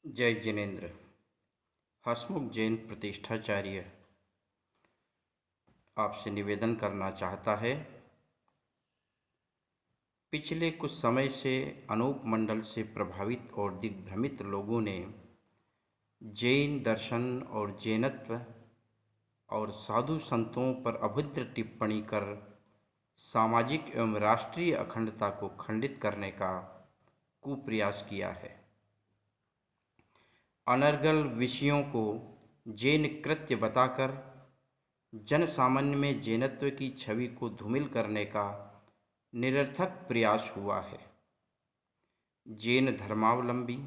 जय जिनेन्द्र। हसमुख जैन प्रतिष्ठाचार्य आपसे निवेदन करना चाहता है। पिछले कुछ समय से अनूप मंडल से प्रभावित और दिग्भ्रमित लोगों ने जैन दर्शन और जैनत्व और साधु संतों पर अभद्र टिप्पणी कर सामाजिक एवं राष्ट्रीय अखंडता को खंडित करने का कुप्रयास किया है। अनर्गल विषयों को जैन कृत्य बताकर जन सामान्य में जैनत्व की छवि को धूमिल करने का निरर्थक प्रयास हुआ है। जैन धर्मावलंबी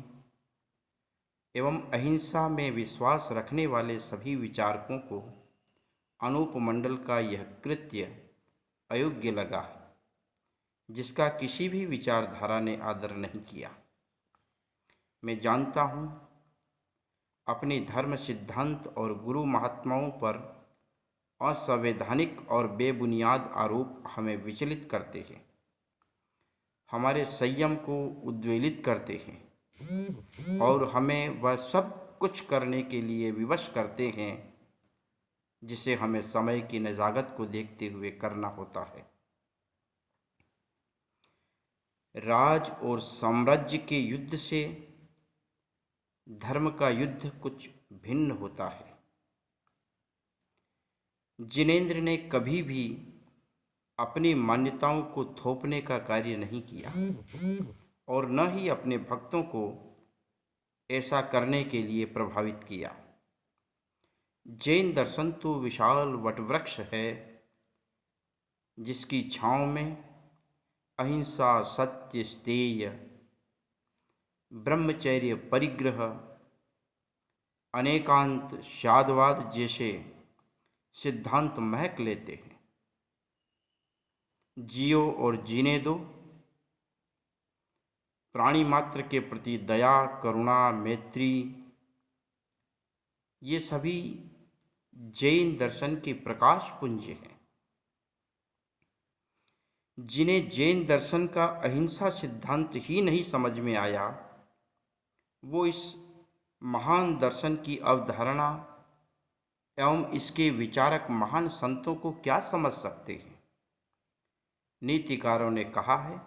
एवं अहिंसा में विश्वास रखने वाले सभी विचारकों को अनूप मंडल का यह कृत्य अयोग्य लगा, जिसका किसी भी विचारधारा ने आदर नहीं किया। मैं जानता हूँ, अपने धर्म सिद्धांत और गुरु महात्माओं पर असंवैधानिक और बेबुनियाद आरोप हमें विचलित करते हैं, हमारे संयम को उद्वेलित करते हैं और हमें वह सब कुछ करने के लिए विवश करते हैं जिसे हमें समय की नज़ाकत को देखते हुए करना होता है। राज और साम्राज्य के युद्ध से धर्म का युद्ध कुछ भिन्न होता है। जिनेन्द्र ने कभी भी अपनी मान्यताओं को थोपने का कार्य नहीं किया और न ही अपने भक्तों को ऐसा करने के लिए प्रभावित किया। जैन दर्शन तो विशाल वटवृक्ष है, जिसकी छांव में अहिंसा, सत्य, स्तेय, ब्रह्मचर्य, परिग्रह, अनेकांत, शादवाद जैसे सिद्धांत महक लेते हैं। जियो और जीने दो। प्राणी मात्र के प्रति दया, करुणा, मैत्री, ये सभी जैन दर्शन के प्रकाश पुंज हैं। जिन्हें जैन दर्शन का अहिंसा सिद्धांत ही नहीं समझ में आया, वो इस महान दर्शन की अवधारणा एवं इसके विचारक महान संतों को क्या समझ सकते हैं। नीतिकारों ने कहा है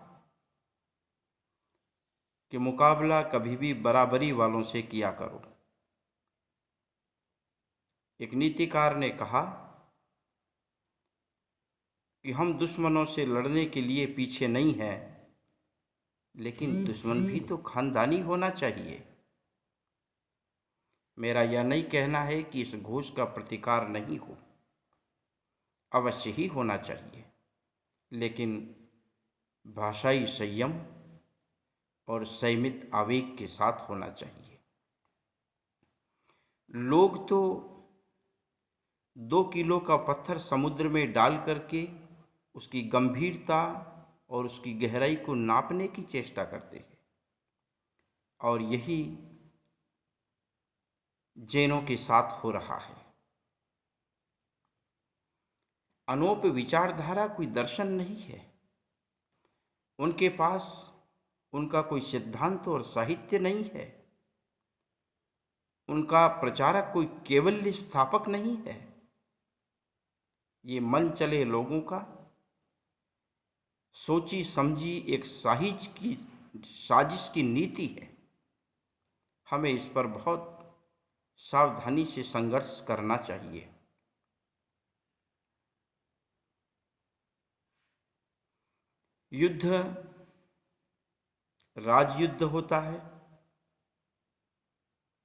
कि मुकाबला कभी भी बराबरी वालों से किया करो। एक नीतिकार ने कहा कि हम दुश्मनों से लड़ने के लिए पीछे नहीं हैं, लेकिन दुश्मन भी तो खानदानी होना चाहिए। मेरा यह नहीं कहना है कि इस घोष का प्रतिकार नहीं हो, अवश्य ही होना चाहिए, लेकिन भाषाई संयम और संयमित आवेग के साथ होना चाहिए। लोग तो 2 किलो का पत्थर समुद्र में डाल करके उसकी गंभीरता और उसकी गहराई को नापने की चेष्टा करते हैं, और यही जैनों के साथ हो रहा है। अनूप विचारधारा कोई दर्शन नहीं है। उनके पास उनका कोई सिद्धांत और साहित्य नहीं है। उनका प्रचारक कोई केवल्य स्थापक नहीं है। ये मन चले लोगों का सोची समझी एक साजिश की नीति है। हमें इस पर बहुत सावधानी से संघर्ष करना चाहिए। युद्ध राजयुद्ध होता है,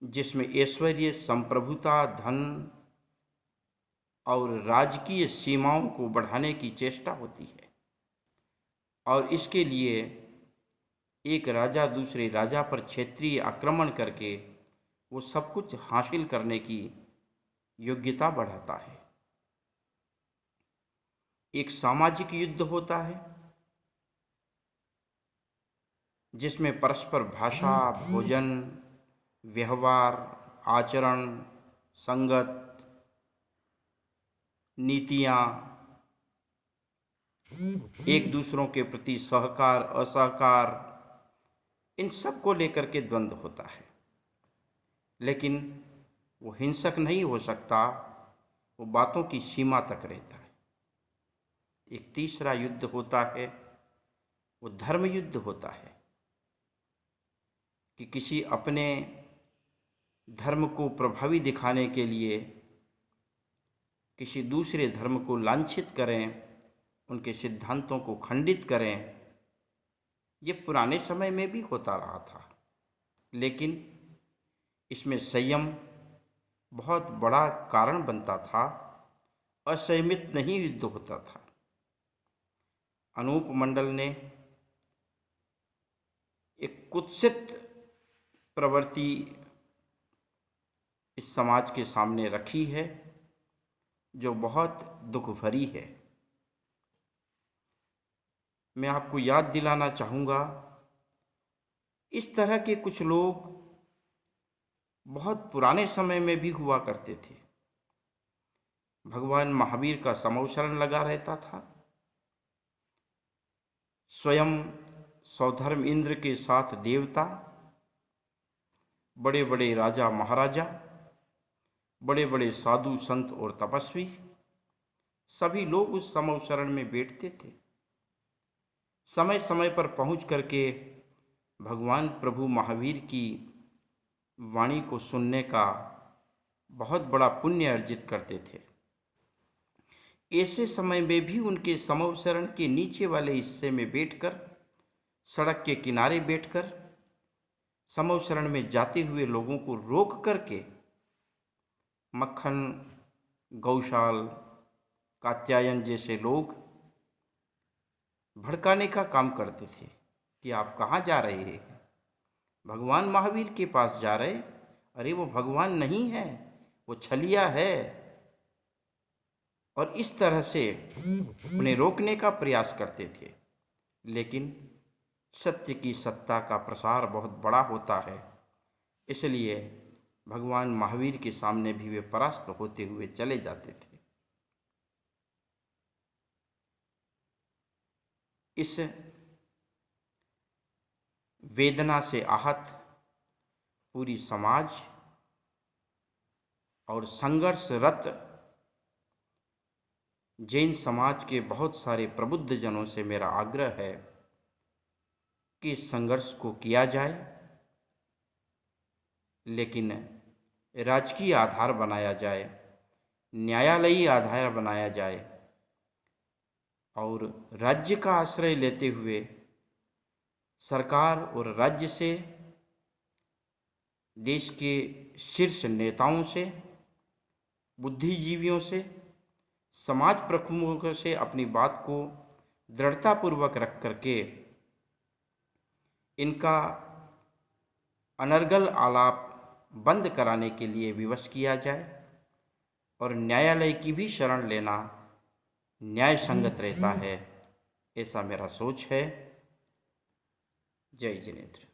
जिसमें ऐश्वर्य, संप्रभुता, धन और राजकीय सीमाओं को बढ़ाने की चेष्टा होती है, और इसके लिए एक राजा दूसरे राजा पर क्षेत्रीय आक्रमण करके वो सब कुछ हासिल करने की योग्यता बढ़ाता है। एक सामाजिक युद्ध होता है, जिसमें परस्पर भाषा, भोजन, व्यवहार, आचरण, संगत, नीतियाँ, एक दूसरों के प्रति सहकार, असहकार, इन सब को लेकर के द्वंद्व होता है। लेकिन वो हिंसक नहीं हो सकता, वो बातों की सीमा तक रहता है। एक तीसरा युद्ध होता है, वो धर्म युद्ध होता है कि किसी अपने धर्म को प्रभावी दिखाने के लिए किसी दूसरे धर्म को लांछित करें, उनके सिद्धांतों को खंडित करें। ये पुराने समय में भी होता रहा था, लेकिन इसमें संयम बहुत बड़ा कारण बनता था। असंयमित नहीं युद्ध होता था। अनूप मंडल ने एक कुत्सित प्रवृत्ति इस समाज के सामने रखी है, जो बहुत दुख भरी है। मैं आपको याद दिलाना चाहूँगा, इस तरह के कुछ लोग बहुत पुराने समय में भी हुआ करते थे। भगवान महावीर का समवसरण लगा रहता था। स्वयं सौधर्म इंद्र के साथ देवता, बड़े बड़े राजा महाराजा, बड़े बड़े साधु संत और तपस्वी, सभी लोग उस समवसरण में बैठते थे। समय समय पर पहुंच करके भगवान प्रभु महावीर की वाणी को सुनने का बहुत बड़ा पुण्य अर्जित करते थे। ऐसे समय में भी उनके समवसरण के नीचे वाले हिस्से में बैठकर, सड़क के किनारे बैठकर, समवसरण में जाते हुए लोगों को रोक करके मक्खन, गौशाल, कात्यायन जैसे लोग भड़काने का काम करते थे कि आप कहाँ जा रहे हैं? भगवान महावीर के पास जा रहे? अरे वो भगवान नहीं है, वो छलिया है। और इस तरह से उन्हें रोकने का प्रयास करते थे। लेकिन सत्य की सत्ता का प्रसार बहुत बड़ा होता है, इसलिए भगवान महावीर के सामने भी वे परास्त होते हुए चले जाते थे। इस वेदना से आहत पूरी समाज और संघर्षरत जैन समाज के बहुत सारे प्रबुद्ध जनों से मेरा आग्रह है कि इस संघर्ष को किया जाए, लेकिन राजकीय आधार बनाया जाए, न्यायालयी आधार बनाया जाए और राज्य का आश्रय लेते हुए सरकार और राज्य से, देश के शीर्ष नेताओं से, बुद्धिजीवियों से, समाज प्रमुखों से अपनी बात को दृढ़तापूर्वक रख करके इनका अनर्गल आलाप बंद कराने के लिए विवश किया जाए और न्यायालय की भी शरण लेना न्याय संगत रहता है, ऐसा मेरा सोच है। जय जिनेंद्र।